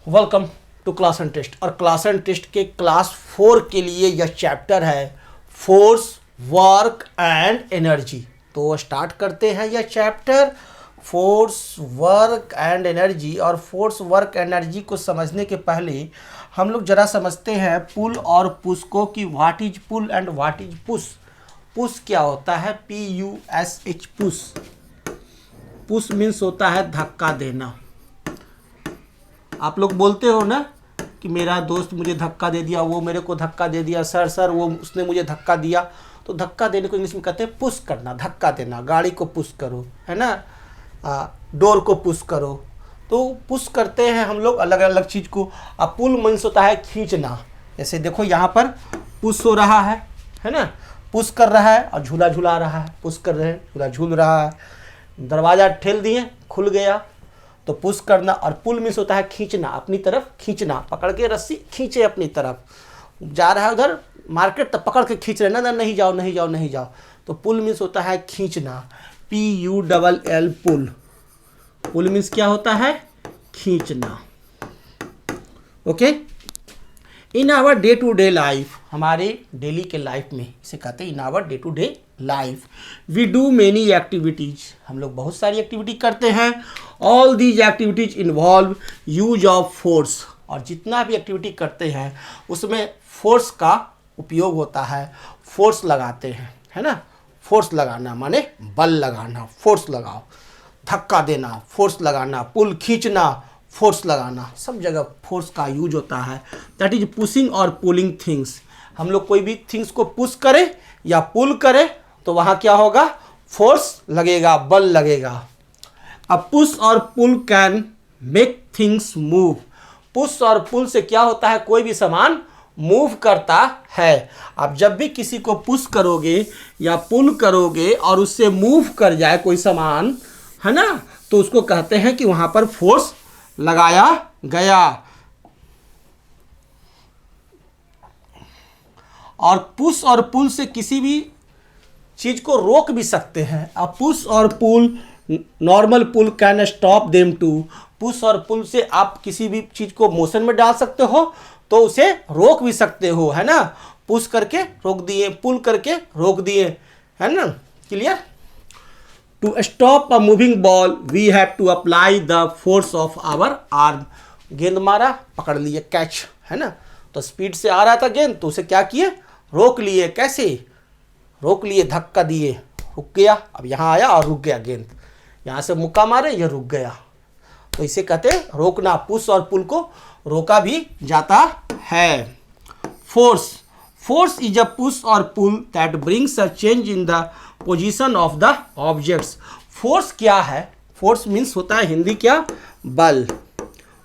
Welcome to class and test. और class and test के class 4 के लिए यह चैप्टर है फोर्स, वर्क एंड एनर्जी। तो स्टार्ट करते हैं यह chapter force, work and energy. और फोर्स, वर्क एनर्जी को समझने के पहले हम लोग ज़रा समझते हैं पुल और पुश को कि what is pull and what is push. Push क्या होता है? PUSH, push. पुश मीन्स होता है धक्का देना। आप लोग बोलते हो ना कि मेरा दोस्त मुझे धक्का दे दिया, वो मेरे को धक्का दे दिया, सर वो उसने मुझे धक्का दिया। तो धक्का देने को इंग्लिश में कहते हैं पुश करना, धक्का देना। गाड़ी को पुश करो, है ना, डोर को पुश करो। तो पुश करते हैं हम लोग अलग अलग चीज़ को। अब पुल मीन्स होता है खींचना। जैसे देखो यहाँ पर पुश हो रहा है ना, पुश कर रहा है और झूला झूला रहा है, पुश कर रहे हैं, झूला झूल रहा है। दरवाज़ा ठेल दिए, खुल गया, तो पुश करना। और पुल मीन्स होता है खींचना, अपनी तरफ खींचना, पकड़ के रस्सी खींचे अपनी तरफ। जा रहा है उधर मार्केट, तब पकड़ के खींच रहे ना, नहीं जाओ नहीं जाओ नहीं जाओ। तो पुल मीन्स होता है खींचना, PULL, पुल। पुल मीन्स क्या होता है? खींचना। Okay. In our day to day life, हमारे डेली के लाइफ में इसे कहते हैं in our day to day life we do many activities. हम लोग बहुत सारी एक्टिविटी करते हैं। All these activities involve use of force. और जितना भी एक्टिविटी करते हैं उसमें फोर्स का उपयोग होता है। फोर्स लगाते हैं, है ना। फोर्स लगाना माने बल लगाना, फोर्स लगाओ। धक्का देना, फोर्स लगाना। पुल खींचना, फोर्स लगाना। सब जगह फोर्स का यूज होता है। दैट इज पुशिंग और पुलिंग थिंग्स। हम लोग कोई भी थिंग्स को पुश करें या पुल करें तो वहाँ क्या होगा? फोर्स लगेगा, बल लगेगा। अब पुश और pull can make things move. Push और पुल से क्या होता है? कोई भी सामान मूव करता है। आप जब भी किसी को पुश करोगे या पुल करोगे और उससे मूव कर जाए कोई सामान, है ना, तो उसको कहते हैं कि वहाँ पर फोर्स लगाया गया। और पुश और पुल से किसी भी चीज को रोक भी सकते हैं। अब पुश और pull, normal pull can stop them too. Push और पुल से आप किसी भी चीज को मोशन में डाल सकते हो तो उसे रोक भी सकते हो, है ना। पुश करके रोक दिए, पुल करके रोक दिए, है ना। Clear? To stop a moving ball we have to apply the force of our arm. गेंद मारा, पकड़ लिए, कैच, है ना। तो स्पीड से आ रहा था गेंद, तो उसे क्या किए? रोक लिए। कैसे रोक लिए? धक्का दिए, रुक गया। अब यहाँ आया और रुक गया गेंद। यहाँ से मुक्का मारे, यह रुक गया। तो इसे कहते हैं रोकना। पुश और पुल को रोका भी जाता है। Force, force is a push और pull that brings a change in the position of the objects. Force क्या है? फोर्स मीन्स होता है हिंदी क्या? बल।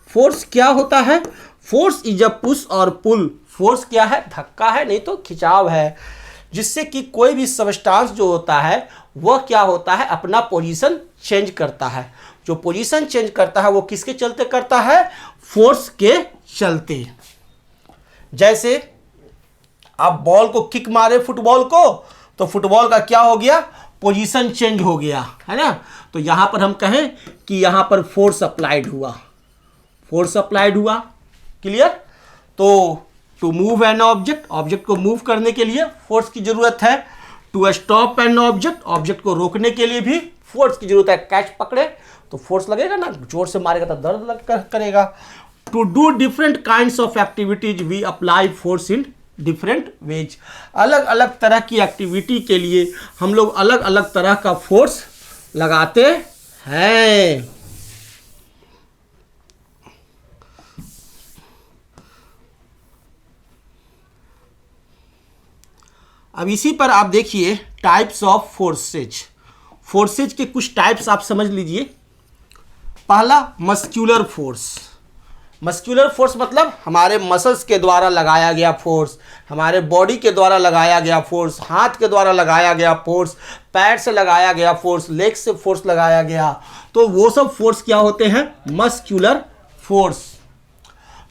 फोर्स क्या होता है? फोर्स इज अ पुश और पुल। फोर्स क्या है? धक्का है, नहीं तो खिंचाव है, जिससे कि कोई भी सबस्टांस जो होता है वह क्या होता है? अपना पोजीशन चेंज करता है। जो पोजीशन चेंज करता है वो किसके चलते करता है? फोर्स के चलते। जैसे आप बॉल को किक मारे फुटबॉल को, तो फुटबॉल का क्या हो गया? पोजीशन चेंज हो गया, है ना। तो यहां पर हम कहें कि यहां पर फोर्स अप्लाइड हुआ, फोर्स अप्लाइड हुआ। क्लियर? तो to move an object, object को मूव करने के लिए फोर्स की जरूरत है। To stop an object, object को रोकने के लिए भी फोर्स की जरूरत है। कैच पकड़े तो फोर्स लगेगा ना, जोर से मारेगा तो दर्द करेगा। To do different kinds of activities we apply force in different ways. अलग अलग तरह की एक्टिविटी के लिए हम लोग अलग अलग तरह का फोर्स लगाते हैं। अब इसी पर आप देखिए टाइप्स ऑफ फोर्सेज। फोर्सेज के कुछ टाइप्स आप समझ लीजिए। पहला मस्क्यूलर फोर्स। मस्क्यूलर फोर्स मतलब हमारे मसल्स के द्वारा लगाया गया फोर्स, हमारे बॉडी के द्वारा लगाया गया फोर्स, हाथ के द्वारा लगाया गया फोर्स, पैर से लगाया गया फोर्स, लेग से फोर्स लगाया गया। तो वो सब फोर्स क्या होते हैं? Muscular force.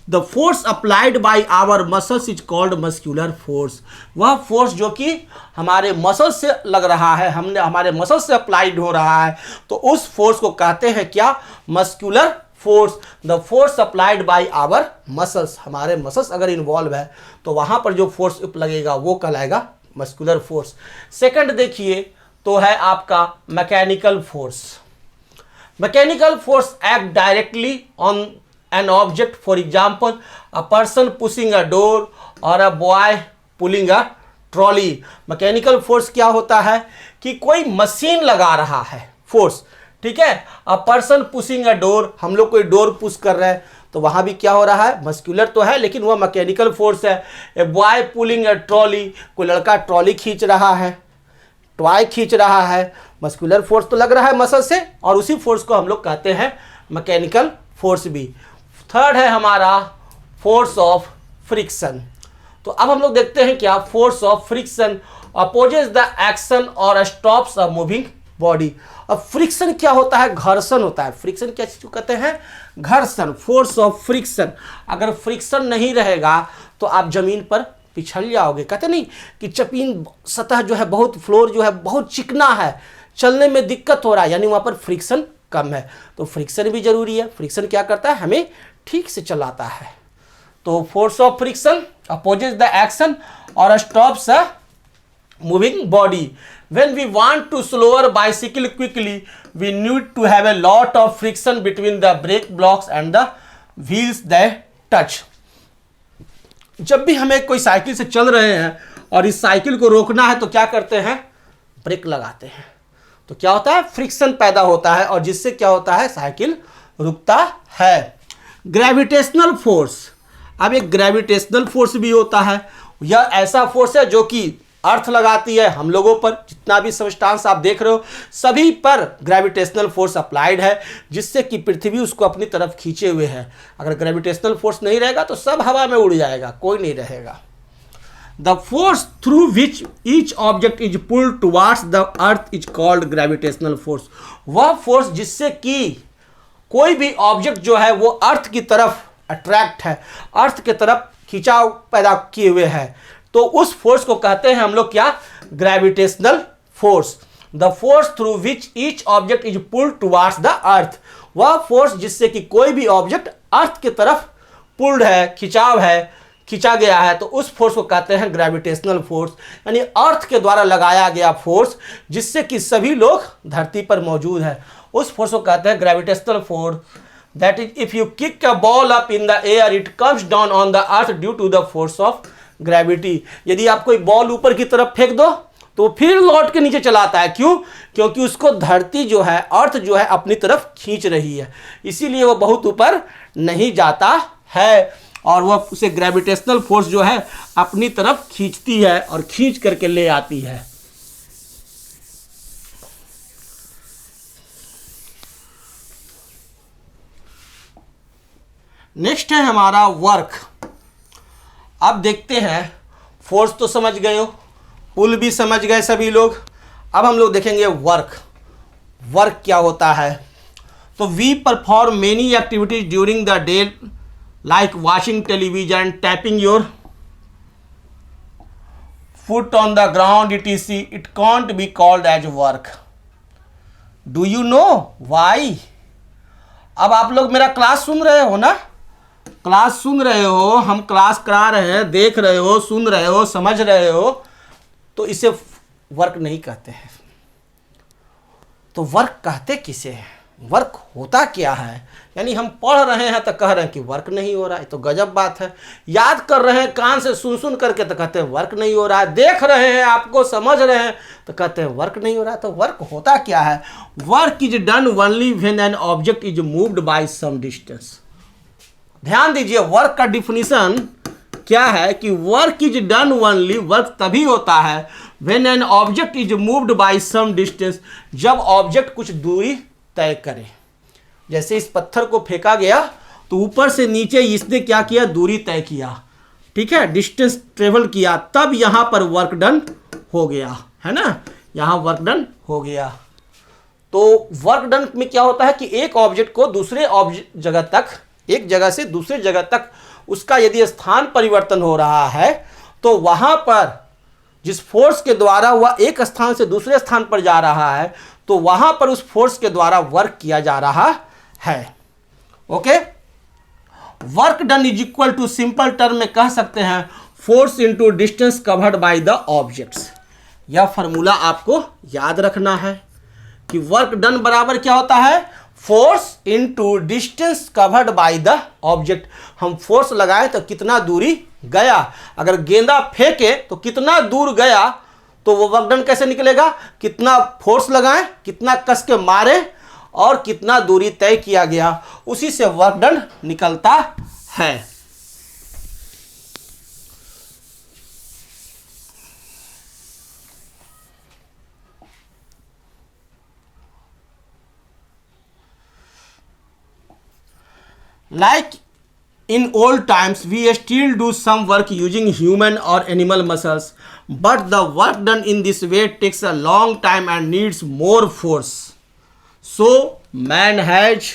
The force applied by our muscles is called muscular force. वह फोर्स जो कि हमारे मसल से लग रहा है, हमने हमारे मसल से अप्लाइड हो रहा है, तो उस फोर्स को कहते हैं क्या? Muscular force, the force applied by our muscles, हमारे मसल्स अगर इन्वॉल्व है तो वहां पर जो फोर्स लगेगा वो कहलाएगा मस्कुलर फोर्स। सेकंड देखिए तो है आपका mechanical force. Mechanical force act directly on an object, for example a person pushing a door और a boy pulling a trolley. Mechanical force क्या होता है कि कोई मशीन लगा रहा है फोर्स, ठीक है। अ पर्सन पुशिंग अ डोर, हम लोग कोई डोर पुश कर रहे हैं तो वहां भी क्या हो रहा है, मस्कुलर तो है लेकिन वह मैकेनिकल फोर्स है। A boy pulling a trolley, कोई लड़का ट्रॉली खींच रहा है, टॉय खींच रहा है, मस्कुलर फोर्स तो लग रहा है मसल से, और उसी फोर्स को हम लोग कहते हैं मैकेनिकल फोर्स भी। थर्ड है हमारा फोर्स ऑफ फ्रिक्शन। तो अब हम लोग देखते हैं क्या, force of friction opposes the action और स्टॉप्स अ मूविंग बॉडी। अब फ्रिक्शन क्या होता है, घर्षण होता है। फ्रिक्शन क्या चीज को कहते हैं, घर्षण, फोर्स ऑफ फ्रिक्शन। अगर फ्रिक्शन नहीं रहेगा तो आप जमीन पर पिछल जाओगे। कहते नहीं कि चपीन सतह जो है बहुत, फ्लोर जो है बहुत चिकना है, चलने में दिक्कत हो रहा है, यानी वहां पर फ्रिक्शन कम है। तो फ्रिक्शन भी जरूरी है। फ्रिक्शन क्या करता है, हमें ठीक से चलाता है। तो force of friction opposes the action और stops a moving body. When we want to slower bicycle quickly, we need to have a lot of friction between the brake blocks and the wheels that touch. जब भी हमें कोई cycle से चल रहे हैं और इस साइकिल को रोकना है तो क्या करते हैं, ब्रेक लगाते हैं। तो क्या होता है, फ्रिक्शन पैदा होता है और जिससे क्या होता है, साइकिल रुकता है। ग्रेविटेशनल फोर्स, अब एक ग्रेविटेशनल फोर्स भी होता है। यह ऐसा फोर्स है जो कि अर्थ लगाती है हम लोगों पर, जितना भी सब्सटेंस आप देख रहे हो सभी पर ग्रेविटेशनल फोर्स अप्लाइड है, जिससे कि पृथ्वी उसको अपनी तरफ खींचे हुए है। अगर ग्रेविटेशनल फोर्स नहीं रहेगा तो सब हवा में उड़ जाएगा, कोई नहीं रहेगा। The force through which each object is pulled towards the earth is called gravitational force. वह फोर्स जिससे कि कोई भी ऑब्जेक्ट जो है वो अर्थ की तरफ अट्रैक्ट है, अर्थ की तरफ खिंचाव पैदा किए हुए है, तो उस फोर्स को कहते हैं हम लोग क्या, gravitational force. The force through which each object is pulled towards the earth, वह फोर्स जिससे कि कोई भी ऑब्जेक्ट अर्थ की तरफ पुल्ड है, खिंचाव है, खींचा गया है, तो उस फोर्स को कहते हैं ग्रेविटेशनल फोर्स। यानी अर्थ के द्वारा लगाया गया फोर्स जिससे कि सभी लोग धरती पर मौजूद है, उस फोर्स को कहते हैं gravitational force. That is if you kick a ball up in the air it comes down on the earth due to the force of gravity. यदि आप कोई बॉल ऊपर की तरफ फेंक दो तो फिर लौट के नीचे चला आता है, क्यों, क्योंकि उसको धरती जो है, अर्थ जो है अपनी तरफ खींच रही है, इसीलिए वो बहुत ऊपर नहीं जाता है और वह उसे ग्रेविटेशनल फोर्स जो है अपनी तरफ खींचती है और खींच करके ले आती है। नेक्स्ट है हमारा वर्क। अब देखते हैं, फोर्स तो समझ गए हो, पुल भी समझ गए सभी लोग। अब हम लोग देखेंगे वर्क। वर्क क्या होता है, तो we perform many activities during the day like watching television, tapping your foot on the ground etc. It can't be called as work. Do you know why? अब आप लोग मेरा क्लास सुन रहे हो ना, क्लास सुन रहे हो, हम क्लास करा रहे हैं, देख रहे हो, सुन रहे हो, समझ रहे हो, तो इसे वर्क नहीं कहते हैं। तो वर्क कहते किसे हैं, वर्क होता क्या है? यानी हम पढ़ रहे हैं तो कह रहे हैं कि वर्क नहीं हो रहा है, तो गजब बात है। याद कर रहे हैं कान से सुन सुन करके तो कहते हैं वर्क नहीं हो रहा है। देख रहे हैं, आपको समझ रहे हैं तो कहते हैं वर्क नहीं हो रहा है। तो वर्क होता क्या है? Work is done only when an object is moved by some distance. ध्यान दीजिए, वर्क का डिफिनीशन क्या है कि work is done only, work तभी होता है when an object is moved by some distance, जब ऑब्जेक्ट कुछ दूरी तय करे। जैसे इस पत्थर को फेंका गया तो ऊपर से नीचे इसने क्या किया, दूरी तय किया, ठीक है, डिस्टेंस ट्रेवल किया, तब यहां पर वर्क डन हो गया, है ना, यहां वर्क डन हो गया। तो वर्क डन में क्या होता है कि एक ऑब्जेक्ट को दूसरे ऑब्जेक्ट जगह तक, एक जगह से दूसरे जगह तक उसका यदि स्थान परिवर्तन हो रहा है तो वहां पर जिस फोर्स के द्वारा वह एक स्थान से दूसरे स्थान पर जा रहा है तो वहां पर उस फोर्स के द्वारा वर्क किया जा रहा है। Okay. Work done is equal to, simple term में कह सकते हैं, force into distance covered by the objects. यह फॉर्मूला आपको याद रखना है कि वर्क डन बराबर क्या होता है, force into distance covered by the object. हम फोर्स लगाए तो कितना दूरी गया, अगर गेंदा फेंके तो कितना दूर गया, तो वो वर्क डन कैसे निकलेगा, कितना फोर्स लगाएं, कितना कस के मारे और कितना दूरी तय किया गया, उसी से वर्क डन निकलता है। Like in old times, we still do some work using human or animal muscles, but the work done in this way takes a long time and needs more force. So man has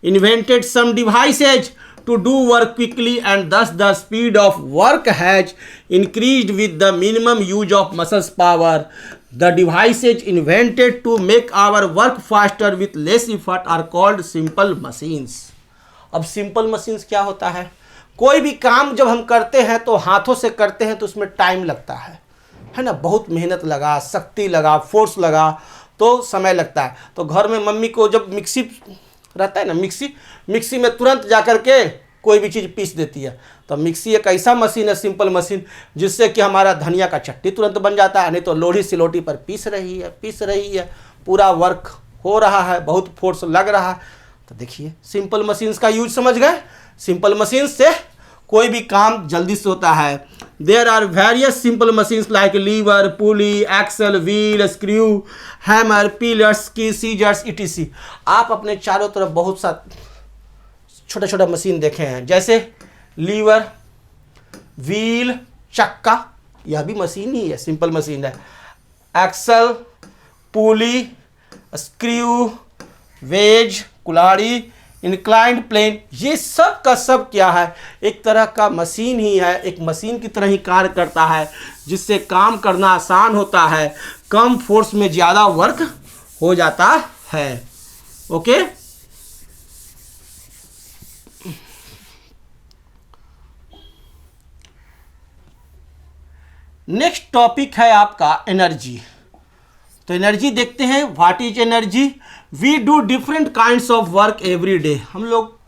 invented some devices to do work quickly, and thus the speed of work has increased with the minimum use of muscles power. The devices invented to make our work faster with less effort are called simple machines. अब simple machines क्या होता है, कोई भी काम जब हम करते हैं तो हाथों से करते हैं तो उसमें टाइम लगता है ना, बहुत मेहनत लगा, शक्ति लगा, फोर्स लगा, तो समय लगता है। तो घर में मम्मी को जब मिक्सी रहता है ना, मिक्सी में तुरंत जा कर के कोई भी चीज़ पीस देती है। तो मिक्सी एक ऐसा मशीन है, सिंपल मशीन, जिससे कि हमारा धनिया का चटनी तुरंत बन जाता है, नहीं तो लोढ़ी सिलोटी पर पीस रही है, पूरा वर्क हो रहा है, बहुत फोर्स लग रहा है। तो देखिए सिंपल मशीन्स का यूज समझ गए, सिंपल मशीन्स से कोई भी काम जल्दी से होता है। There are various simple machines like lever, pulley, axle, wheel, screw, hammer, pliers, key, scissors, E T C. आप अपने चारों तरफ बहुत सा छोटा छोटा मशीन देखे हैं, जैसे लीवर, व्हील, चक्का, यह भी मशीन ही है, सिंपल मशीन है। एक्सल, पुली, स्क्रू, वेज, कुल्हाड़ी, इंक्लाइंड प्लेन, ये सब का सब क्या है, एक तरह का मशीन ही है, एक मशीन की तरह ही कार्य करता है, जिससे काम करना आसान होता है, कम फोर्स में ज़्यादा वर्क हो जाता है। ओके, नेक्स्ट टॉपिक है आपका एनर्जी। तो एनर्जी देखते हैं, what is energy. We do different kinds of work every day. हम लोग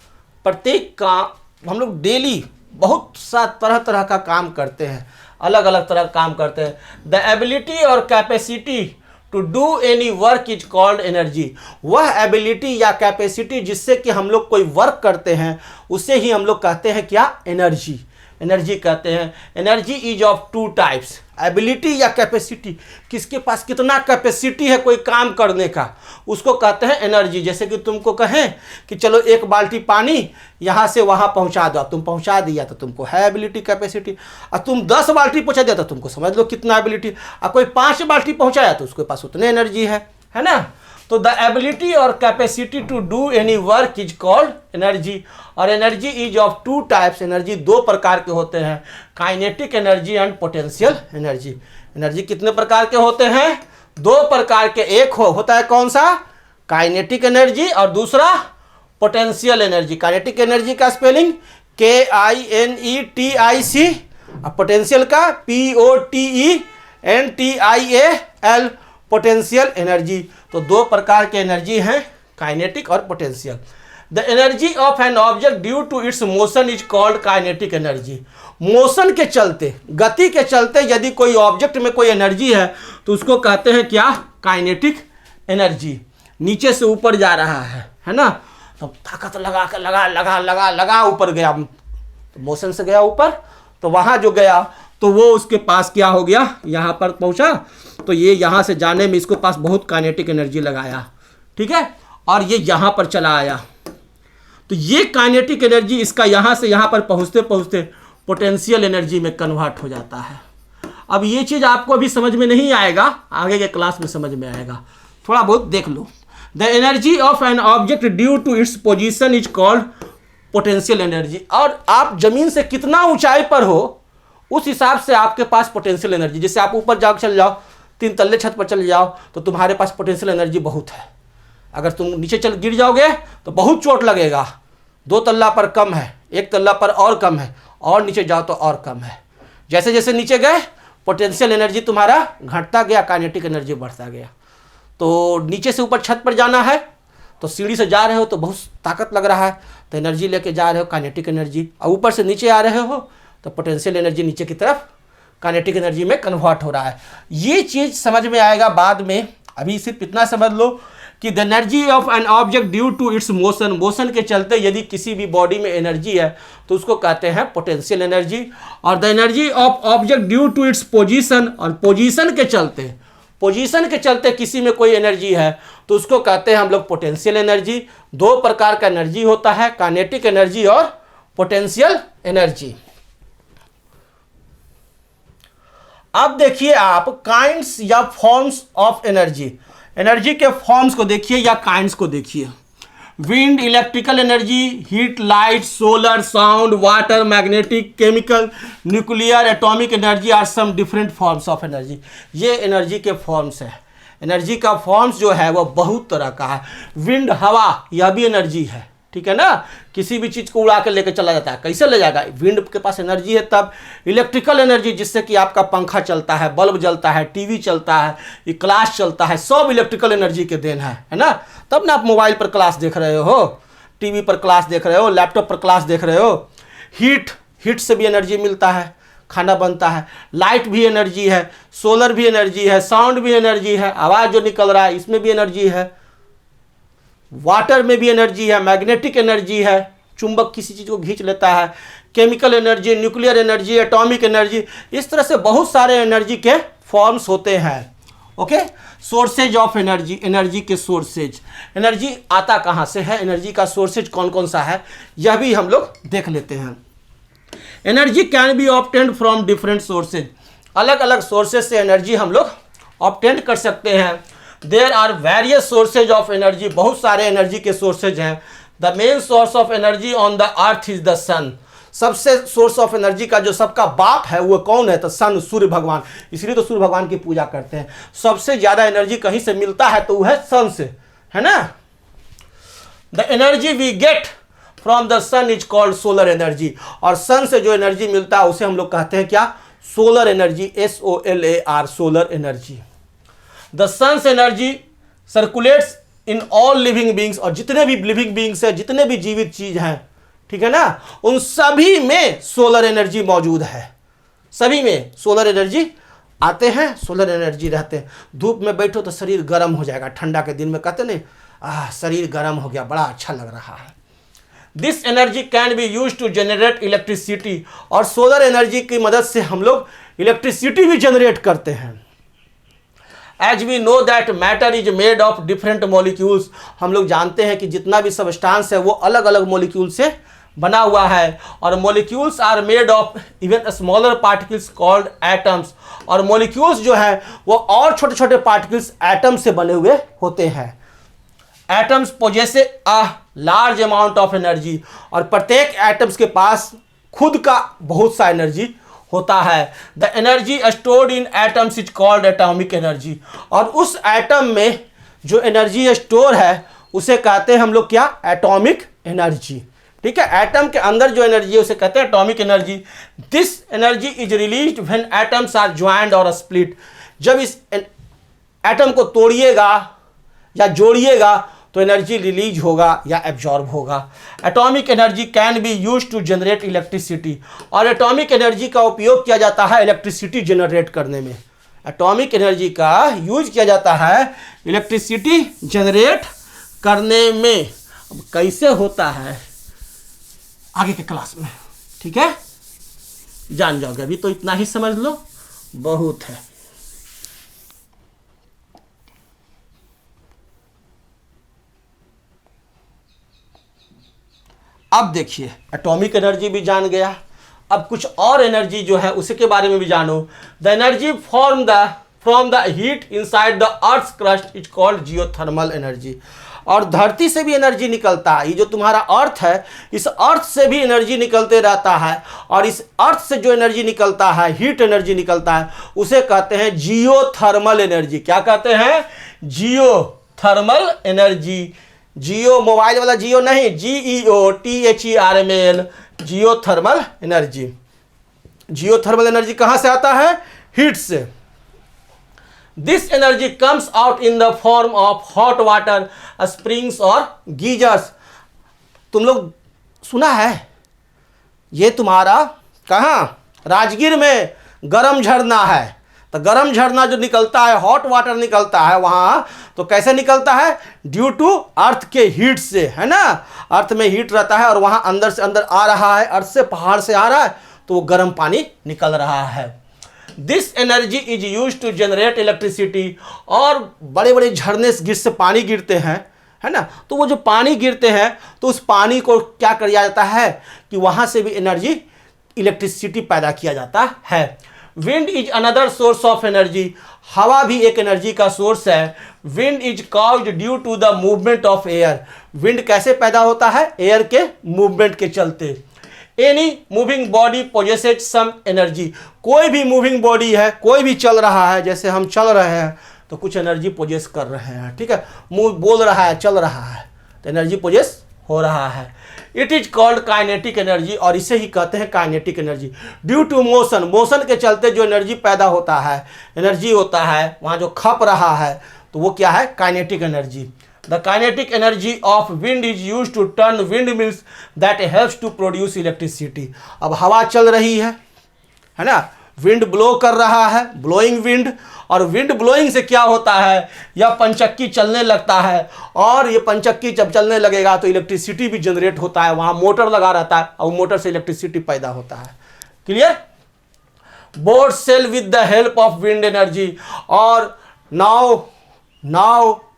डेली बहुत सा तरह तरह का काम करते हैं, अलग अलग तरह का काम करते हैं। द एबिलिटी और capacity to do any work is called energy. वह एबिलिटी या कैपेसिटी जिससे कि हम लोग कोई वर्क करते हैं, उसे ही हम लोग कहते हैं क्या, एनर्जी। एनर्जी कहते हैं। Energy is of two types, ability या कैपेसिटी, किसके पास कितना कैपेसिटी है कोई काम करने का, उसको कहते हैं एनर्जी। जैसे कि तुमको कहें कि चलो 1 बाल्टी पानी यहाँ से वहाँ पहुँचा दो, तुम पहुँचा दिया तो तुमको है एबिलिटी कैपेसिटी। और तुम 10 बाल्टी पहुँचा दिया तो तुमको समझ लो कितना एबिलिटी। और कोई 5 बाल्टी पहुँचाया तो उसके पास उतने एनर्जी है ना। तो द एबिलिटी और capacity to do any work is called energy. और energy is of two types, energy 2 प्रकार के होते हैं, kinetic energy and potential energy. Energy कितने प्रकार के होते हैं, 2 प्रकार के। एक होता है कौन सा, काइनेटिक एनर्जी, और दूसरा पोटेंशियल एनर्जी। काइनेटिक एनर्जी का स्पेलिंग KINETIC, और पोटेंशियल का POTENTIAL, पोटेंशियल एनर्जी। तो 2 प्रकार के एनर्जी हैं, काइनेटिक और potential. The energy of an object due to its motion is called kinetic energy. Motion के चलते, गति के चलते यदि कोई ऑब्जेक्ट में कोई एनर्जी है तो उसको कहते हैं क्या, काइनेटिक एनर्जी। नीचे से ऊपर जा रहा है ना, तो ताकत लगा ऊपर गया, तो मोशन से गया ऊपर, तो वहाँ जो गया तो वो उसके पास क्या हो गया, यहाँ पर पहुँचा, तो ये यहाँ से जाने में इसको पास बहुत काइनेटिक एनर्जी लगाया, ठीक है, और ये यहाँ पर चला आया, तो ये काइनेटिक एनर्जी इसका यहाँ से यहाँ पर पहुँचते पहुँचते पोटेंशियल एनर्जी में कन्वर्ट हो जाता है। अब ये चीज़ आपको अभी समझ में नहीं आएगा, आगे के क्लास में समझ में आएगा, थोड़ा बहुत देख लो। The energy of an object due to its position is called potential energy. और आप जमीन से कितना ऊंचाई पर हो उस हिसाब से आपके पास पोटेंशियल एनर्जी, जैसे आप ऊपर जाओ, चल जाओ, 3 तल्ले छत पर चले जाओ तो तुम्हारे पास पोटेंशियल एनर्जी बहुत है। अगर तुम नीचे चल गिर जाओगे तो बहुत चोट लगेगा, 2 तल्ला पर कम है, 1 तल्ला पर और कम है, और नीचे जाओ तो और कम है। जैसे जैसे नीचे गए पोटेंशियल एनर्जी तुम्हारा घटता गया, काइनेटिक एनर्जी बढ़ता गया। तो नीचे से ऊपर छत पर जाना है तो सीढ़ी से जा रहे हो तो बहुत ताकत लग रहा है, तो एनर्जी लेके जा रहे हो काइनेटिक एनर्जी, और ऊपर से नीचे आ रहे हो तो पोटेंशियल एनर्जी नीचे की तरफ काइनेटिक एनर्जी में कन्वर्ट हो रहा है। ये चीज़ समझ में आएगा बाद में, अभी सिर्फ इतना समझ लो कि the energy of an object due to its motion, motion के चलते यदि किसी भी बॉडी में एनर्जी है तो उसको कहते हैं पोटेंशियल एनर्जी। और the energy of object due to its position, और पोजीशन के चलते किसी में कोई एनर्जी है तो उसको कहते हैं हम लोग पोटेंशियल एनर्जी। 2 प्रकार का एनर्जी होता है, काइनेटिक एनर्जी और पोटेंशियल एनर्जी। अब देखिए आप काइंड्स या फॉर्म्स ऑफ एनर्जी, एनर्जी के फॉर्म्स को देखिए या काइंड्स को देखिए। Wind, electrical energy, heat, light, solar, sound, water, magnetic, chemical, nuclear, atomic energy are some different forms of energy. ये एनर्जी के फॉर्म्स है। एनर्जी का फॉर्म्स जो है वह बहुत तरह का है। विंड, हवा, यह भी एनर्जी है, ठीक है ना। किसी भी चीज़ को उड़ा के लेकर चला जाता है, कैसे ले जाएगा, विंड के पास एनर्जी है तब। इलेक्ट्रिकल एनर्जी, जिससे कि आपका पंखा चलता है, बल्ब जलता है, टीवी चलता है, ये क्लास चलता है, सब इलेक्ट्रिकल एनर्जी के देन है ना। तब ना आप मोबाइल पर क्लास देख रहे हो, टीवी पर क्लास देख रहे हो, लैपटॉप पर क्लास देख रहे हो। हीट से भी एनर्जी मिलता है, खाना बनता है। लाइट भी एनर्जी है, सोलर भी एनर्जी है, साउंड भी एनर्जी है, आवाज़ जो निकल रहा है इसमें भी एनर्जी है। वाटर में भी एनर्जी है, मैग्नेटिक एनर्जी है, चुंबक किसी चीज़ को खींच लेता है। Chemical energy, nuclear energy, atomic energy, इस तरह से बहुत सारे एनर्जी के फॉर्म्स होते हैं। Okay, sources of energy, energy के सोर्सेज, एनर्जी आता कहाँ से है, एनर्जी का सोर्सेज कौन कौन सा है, यह भी हम लोग देख लेते हैं। Energy can B obtained from different sources, अलग अलग सोर्सेज से एनर्जी हम लोग ऑब्टेंड कर सकते हैं। There are various sources of energy, बहुत सारे एनर्जी के सोर्सेज हैं। The main source of energy on the earth is the sun, सबसे सोर्स ऑफ एनर्जी का जो सबका बाप है वो कौन है, तो सन, सूर्य भगवान, इसलिए तो सूर्य भगवान की पूजा करते हैं। सबसे ज़्यादा एनर्जी कहीं से मिलता है तो वो है सन से, है ना। The energy we get from the sun is called solar energy, और सन से जो एनर्जी मिलता है उसे हम लोग कहते हैं क्या, solar energy, SOLAR, solar energy. The sun's energy circulates in all living beings, और जितने भी लिविंग बींग्स हैं, जितने भी जीवित चीज हैं, ठीक है ना, उन सभी में सोलर एनर्जी मौजूद है। सभी में सोलर एनर्जी आते हैं, सोलर एनर्जी रहते हैं। धूप में बैठो तो शरीर गर्म हो जाएगा, ठंडा के दिन में कहते नहीं, शरीर गर्म हो गया, बड़ा अच्छा लग रहा है। This energy can be use to generate electricity, और सोलर एनर्जी की मदद से हम लोग इलेक्ट्रिसिटी भी जनरेट करते हैं। As we know that matter is made of different molecules, हम लोग जानते हैं कि जितना भी सबस्टांस है वो अलग अलग मॉलिक्यूल से बना हुआ है। और molecules are made of even smaller particles called atoms, और मॉलिक्यूल्स जो है वो और छोटे छोटे पार्टिकल्स एटम से बने हुए होते हैं। Atoms possess a large amount of energy, और प्रत्येक एटम्स के पास खुद का बहुत सा एनर्जी होता है। The energy stored in atoms is called atomic energy, और उस एटम में जो एनर्जी स्टोर है उसे कहते हैं हम लोग क्या, एटॉमिक एनर्जी, ठीक है। एटम के अंदर जो एनर्जी है उसे कहते हैं atomic energy. This energy is released when atoms are joined और स्प्लिट, जब इस एटम को तोड़िएगा या जोड़िएगा तो एनर्जी रिलीज होगा या एब्जॉर्ब होगा। Atomic energy can be use to generate electricity, और एटॉमिक एनर्जी का उपयोग किया जाता है इलेक्ट्रिसिटी जनरेट करने में। एटॉमिक एनर्जी का यूज किया जाता है इलेक्ट्रिसिटी जनरेट करने में। अब कैसे होता है आगे के क्लास में, ठीक है, जान जाओगे। अभी तो इतना ही समझ लो, बहुत है। अब देखिए एटॉमिक एनर्जी भी जान गया, अब कुछ और एनर्जी जो है उसके बारे में भी जानो। The energy from the heat inside the earth crust is called geothermal energy, और धरती से भी एनर्जी निकलता है। ये जो तुम्हारा अर्थ है, इस अर्थ से भी एनर्जी निकलते रहता है, और इस अर्थ से जो एनर्जी निकलता है, हीट एनर्जी निकलता है, उसे कहते हैं जियोथर्मल एनर्जी। क्या कहते हैं, जियोथर्मल एनर्जी। जियो मोबाइल वाला जियो नहीं, GEOTHERMAL, geothermal energy. Geothermal energy कहां से आता है? हीट से। This energy comes out in the form of hot water springs और गीजर्स। तुम लोग सुना है ये तुम्हारा कहां? राजगीर में गरम झरना है। तो गरम झरना जो निकलता है, हॉट वाटर निकलता है वहां, तो कैसे निकलता है? ड्यू टू अर्थ के हीट से, है ना। अर्थ में हीट रहता है और वहां अंदर से अंदर आ रहा है, अर्थ से पहाड़ से आ रहा है, तो वो गर्म पानी निकल रहा है। This energy is use to generate electricity. और बड़े बड़े झरने से पानी गिरते हैं, है ना। तो वो जो पानी गिरते हैं तो उस पानी को क्या किया जाता है कि वहां से भी एनर्जी, इलेक्ट्रिसिटी पैदा किया जाता है। Wind is another source of energy. हवा भी एक एनर्जी का सोर्स है। Wind is caused due to the movement of air. Wind कैसे पैदा होता है? एयर के मूवमेंट के चलते। Any moving body possesses some energy. कोई भी मूविंग बॉडी है, कोई भी चल रहा है, जैसे हम चल रहे हैं तो कुछ एनर्जी पोजेस कर रहे हैं, ठीक है। मुंह बोल रहा है, चल रहा है, तो एनर्जी पोजेस हो रहा है। It is called kinetic energy, और इसे ही कहते हैं kinetic energy. Due to motion, motion के चलते जो एनर्जी पैदा होता है, एनर्जी होता है वहाँ जो खप रहा है, तो वो क्या है? Kinetic energy. The kinetic energy of wind is use to turn wind mills that helps to produce electricity. अब हवा चल रही है ना, विंड ब्लो कर रहा है, ब्लोइंग विंड। और विंड ब्लोइंग से क्या होता है? यह पंचक्की चलने लगता है, और ये पंचक्की जब चलने लगेगा तो इलेक्ट्रिसिटी भी जनरेट होता है। वहाँ मोटर लगा रहता है और मोटर से इलेक्ट्रिसिटी पैदा होता है। Clear? Boat sail with the help of wind energy. और नाव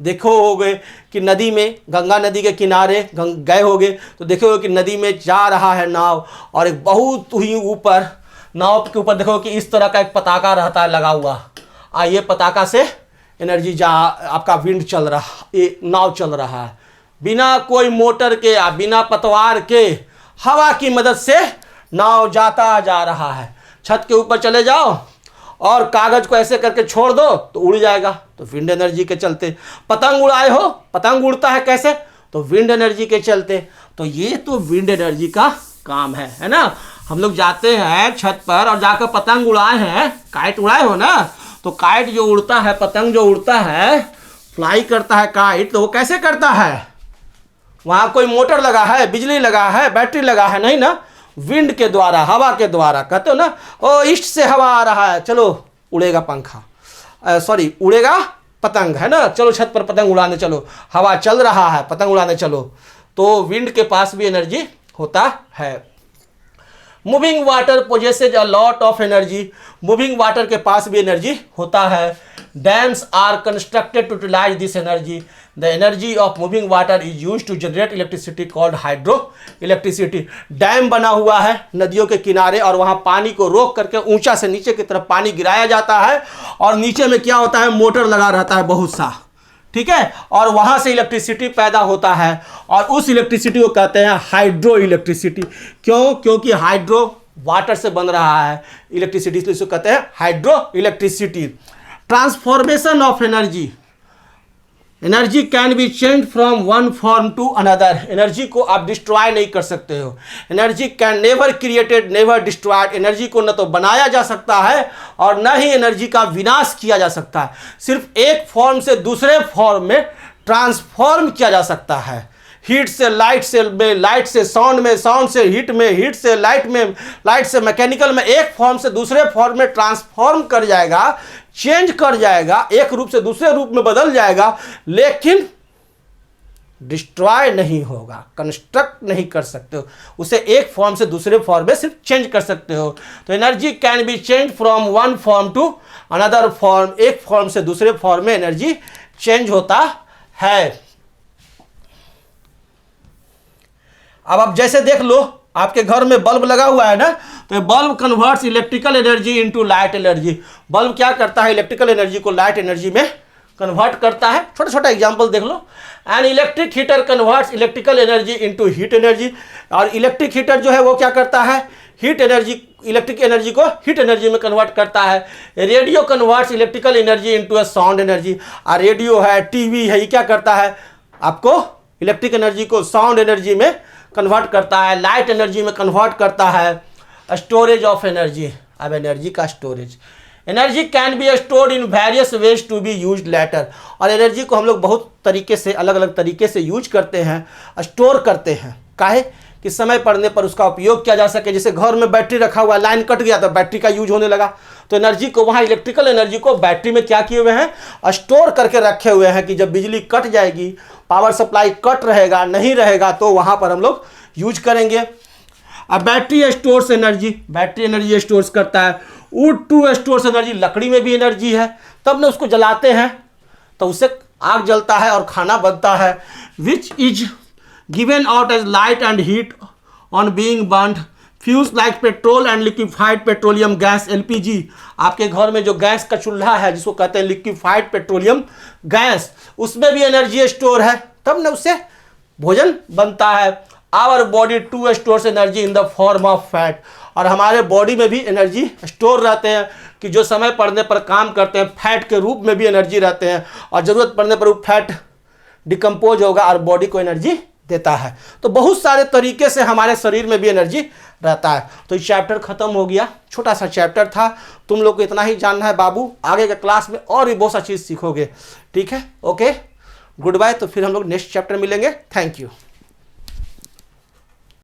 देखो होगे कि नदी में, गंगा नदी के किनारे गए होगे तो देखोगे कि नदी में जा रहा है नाव, और एक बहुत ही ऊपर, नाव के ऊपर देखो कि इस तरह का एक पताका रहता है लगा हुआ। ये पताका से एनर्जी आपका विंड चल रहा, ये नाव चल रहा है बिना कोई मोटर के या बिना पतवार के, हवा की मदद से नाव जाता जा रहा है। छत के ऊपर चले जाओ और कागज को ऐसे करके छोड़ दो तो उड़ जाएगा, तो विंड एनर्जी के चलते। पतंग उड़ाए हो, पतंग उड़ता है कैसे? तो विंड एनर्जी के चलते। तो ये तो विंड एनर्जी का काम है ना। हम लोग जाते हैं छत पर और जाकर पतंग उड़ाए हैं, काइट उड़ाए हो ना, तो काइट जो उड़ता है, पतंग जो उड़ता है, फ्लाई करता है काइट, तो वो कैसे करता है? वहाँ कोई मोटर लगा है, बिजली लगा है, बैटरी लगा है? नहीं ना, विंड के द्वारा, हवा के द्वारा। कहते हो ना, ओ ईस्ट से हवा आ रहा है, चलो उड़ेगा पंखा, उड़ेगा पतंग, है ना, चलो छत पर पतंग उड़ाने चलो। हवा चल रहा है, पतंग उड़ाने चलो। तो विंड के पास भी एनर्जी होता है। Moving water possesses a lot of energy. Moving water के पास भी एनर्जी होता है। Dams are constructed to utilise this energy. The energy of moving water is use to generate electricity called hydro electricity. Dam बना हुआ है नदियों के किनारे, और वहाँ पानी को रोक करके ऊंचा से नीचे की तरफ पानी गिराया जाता है, और नीचे में क्या होता है? मोटर लगा रहता है बहुत सा, ठीक है, और वहां से इलेक्ट्रिसिटी पैदा होता है, और उस इलेक्ट्रिसिटी को कहते हैं हाइड्रो इलेक्ट्रिसिटी। क्यों? क्योंकि हाइड्रो वाटर से बन रहा है इलेक्ट्रिसिटी, इसलिए इसको कहते हैं hydro electricity. Transformation of energy. Energy can be change from one form to another. Energy को आप डिस्ट्रॉय नहीं कर सकते हो। Energy can never created never destroyed. Energy को न तो बनाया जा सकता है और न ही एनर्जी का विनाश किया जा सकता है। सिर्फ एक फॉर्म से दूसरे फॉर्म में ट्रांसफॉर्म किया जा सकता है। हीट से लाइट में, लाइट से साउंड में, साउंड से हीट में, हीट से लाइट में, लाइट से मैकेनिकल में, एक फॉर्म से दूसरे फॉर्म में ट्रांसफॉर्म कर जाएगा, चेंज कर जाएगा, एक रूप से दूसरे रूप में बदल जाएगा, लेकिन डिस्ट्रॉय नहीं होगा, कंस्ट्रक्ट नहीं कर सकते हो उसे। एक फॉर्म से दूसरे फॉर्म में सिर्फ चेंज कर सकते हो। तो energy can be change from one form to another form. एक फॉर्म से दूसरे फॉर्म में एनर्जी चेंज होता है। अब आप जैसे देख लो, आपके घर में बल्ब लगा हुआ है ना, तो bulb converts electrical energy into light energy. Bulb क्या करता है? इलेक्ट्रिकल एनर्जी को लाइट एनर्जी में कन्वर्ट करता है। छोटा छोटा एग्जांपल देख लो। An electric heater converts electrical energy into heat energy. और इलेक्ट्रिक हीटर जो है वो क्या करता है? हीट एनर्जी, इलेक्ट्रिक एनर्जी को हीट एनर्जी में कन्वर्ट करता है। Radio converts electrical energy into a sound energy. और रेडियो है, टीवी है, ये क्या करता है? आपको इलेक्ट्रिक एनर्जी को साउंड एनर्जी में कन्वर्ट करता है, लाइट एनर्जी में कन्वर्ट करता है। स्टोरेज ऑफ एनर्जी, अब एनर्जी का storage, energy can be stored in various ways to be used later, और एनर्जी को हम लोग बहुत तरीके से, अलग अलग तरीके से यूज करते हैं, स्टोर करते हैं। काहे कि समय पड़ने पर उसका उपयोग किया जा सके। जैसे घर में बैटरी रखा हुआ, लाइन कट गया तो बैटरी का यूज होने लगा, तो एनर्जी को वहाँ, इलेक्ट्रिकल एनर्जी को बैटरी में क्या किए हुए हैं, स्टोर करके रखे हुए हैं कि जब बिजली कट जाएगी, पावर सप्लाई कट रहेगा, नहीं रहेगा, तो वहाँ पर हम लोग यूज करेंगे। अब battery stores energy, battery energy stores करता है। वुड टू स्टोर्स एनर्जी, लकड़ी में भी एनर्जी है, तब ना उसको जलाते हैं तो उससे आग जलता है और खाना बनता है। Which is given out as light and heat on being burned, fuels like petrol and liquefied petroleum gas, LPG. आपके घर में जो गैस का चूल्हा है जिसको कहते हैं लिक्विफाइड पेट्रोलियम गैस, उसमें भी एनर्जी स्टोर है, तब ना उससे भोजन बनता है। Our body too stores energy in the form of fat, और हमारे बॉडी में भी एनर्जी स्टोर रहते हैं कि जो समय पड़ने पर काम करते हैं, फैट के रूप में भी एनर्जी रहते हैं, और ज़रूरत पड़ने पर वो फैट डिकम्पोज होगा और बॉडी को एनर्जी देता है। तो बहुत सारे तरीके से हमारे शरीर में भी एनर्जी रहता है। तो ये चैप्टर खत्म हो गया, छोटा सा चैप्टर था, तुम लोग को इतना ही जानना है बाबू, आगे के क्लास में और भी बहुत सा चीज़ सीखोगे। ठीक है, ओके, गुड बाय। तो फिर हम लोग नेक्स्ट चैप्टर मिलेंगे। Thank you.